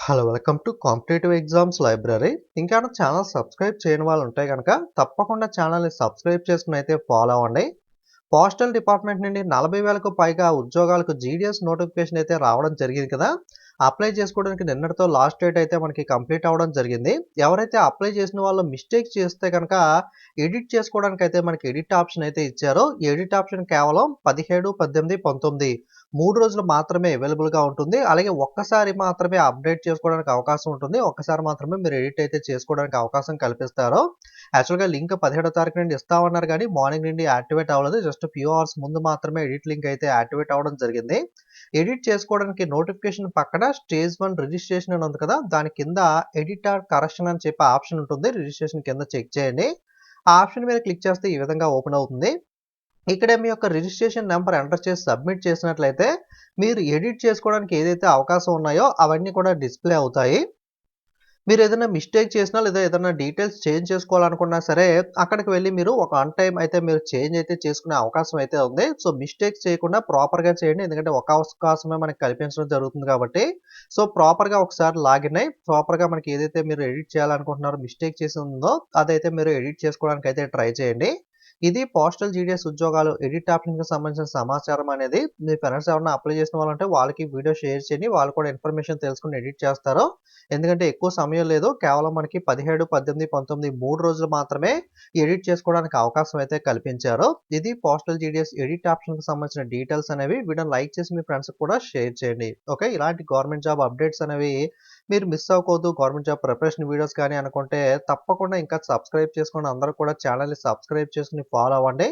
Hello welcome to competitive exams library. ఇంకా channel subscribe చేయని వాళ్ళు ఉంటే కనుక తప్పకుండా ఛానల్ని సబ్స్క్రైబ్ చేసుకుని అయితే ఫాలో అవ్వండి. పోస్టల్ డిపార్ట్మెంట్ నుండి 40,000కు పైగా ఉద్యోగాలకు జీడీఎస్ నోటిఫికేషన్ అయితే రావడం జరిగింది కదా. అప్లై చేసుకోవడానికి నిన్నటితో లాస్ట్ డేట్ అయితే మనకి కంప్లీట్ అవ్వడం జరిగింది. ఎవరైతే అప్లై చేసిన వాళ్ళు మిస్టేక్ చేస్తే కనుక ఎడిట్ చేసుకోవడానికి అయితే మనకి ఎడిట్ ఆప్షన్ అయితే ఇచ్చారో ఈ ఎడిట్ ఆప్షన్ కేవలం 17, 18, 19 3 రోజులు మాత్రమే అవైలబుల్గా ఉంటుంది. అలాగే ఒక్కసారి మాత్రమే అప్డేట్ చేసుకోవడానికి అవకాశం ఉంటుంది. ఒక్కసారి మాత్రమే మీరు ఎడిట్ అయితే చేసుకోవడానికి అవకాశం కల్పిస్తారు. యాక్చువల్గా లింక్ 17వ తారీఖు నుండి ఇస్తామన్నారు కానీ మార్నింగ్ నుండి యాక్టివేట్ అవ్వలేదు. జస్ట్ ఫ్యూ అవర్స్ ముందు మాత్రమే ఎడిట్ లింక్ అయితే యాక్టివేట్ అవ్వడం జరిగింది. ఎడిట్ చేసుకోవడానికి నోటిఫికేషన్ పక్కన స్టేజ్ 1 రిజిస్ట్రేషన్ అని ఉంది కదా, దాని కింద ఎడిట్ ఆర్ కరెక్షన్ అని చెప్పి ఆప్షన్ ఉంటుంది. రిజిస్ట్రేషన్ కింద చెక్ చేయండి. ఆ ఆప్షన్ మీద క్లిక్ చేస్తే ఈ విధంగా ఓపెన్ అవుతుంది. ఇక్కడే మీ యొక్క రిజిస్ట్రేషన్ నెంబర్ ఎంటర్ చేసి సబ్మిట్ చేసినట్లయితే మీరు ఎడిట్ చేసుకోవడానికి ఏదైతే అవకాశం ఉన్నాయో అవన్నీ కూడా డిస్ప్లే అవుతాయి. మీరు ఏదైనా మిస్టేక్ చేసినా లేదా ఏదైనా డీటెయిల్స్ చేంజ్ చేసుకోవాలనుకున్నా సరే అక్కడికి వెళ్ళి మీరు ఒక ఆన్ టైం అయితే మీరు చేంజ్ అయితే చేసుకునే అవకాశం అయితే ఉంది. సో మిస్టేక్స్ చేయకుండా ప్రాపర్గా చేయండి. ఎందుకంటే ఒక అవకాశమే మనకి కల్పించడం జరుగుతుంది కాబట్టి సో ప్రాపర్గా ఒకసారి లాగిన్ అయ్యి ప్రాపర్గా మనకి ఏదైతే మీరు ఎడిట్ చేయాలనుకుంటున్నారో మిస్టేక్ చేసి ఉందో అదైతే మీరు ఎడిట్ చేసుకోవడానికి అయితే ట్రై చేయండి. ఇది పోస్టల్ జీడీఎస్ ఉద్యోగాలు ఎడిట్ ఆప్షన్కి సంబంధించిన సమాచారం అనేది మీ ఫ్రెండ్స్ ఎవరైనా అప్లై చేసిన వాళ్ళంటే వాళ్ళకి వీడియో షేర్ చేయండి. వాళ్ళు కూడా ఇన్ఫర్మేషన్ తెలుసుకుని ఎడిట్ చేస్తారు. ఎందుకంటే ఎక్కువ సమయం లేదు. కేవలం మనకి 17, 18, 19 3 రోజులు మాత్రమే ఎడిట్ చేసుకోవడానికి అవకాశం అయితే కల్పించారు. ఇది పోస్టల్ జీడీఎస్ ఎడిట్ ఆప్షన్కి సంబంధించిన డీటెయిల్స్ అనేవి. వీడియోని లైక్ చేసి మీ ఫ్రెండ్స్కి కూడా షేర్ చేయండి. ఓకే, ఇలాంటి గవర్నమెంట్ జాబ్ అప్డేట్స్ అనేవి మీరు మిస్ అవ్వకూడదు. గవర్నమెంట్ జాబ్ ప్రిపరేషన్ వీడియోస్ కానీ అనుకుంటే తప్పకుండా ఇంకా సబ్స్క్రైబ్ చేసుకోండి. అందరూ కూడా ఛానల్ని సబ్స్క్రైబ్ చేసుకుని ఫాలో అవ్వండి.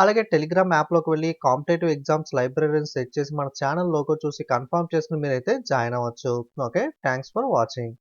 అలాగే టెలిగ్రామ్ యాప్లోకి వెళ్ళి కాంపిటేటివ్ ఎగ్జామ్స్ లైబ్రరీని సెట్ చేసి మన ఛానల్ లోగో చూసి కన్ఫర్మ్ చేసుకుని మీరైతే జాయిన్ అవ్వచ్చు. Okay, thanks for watching.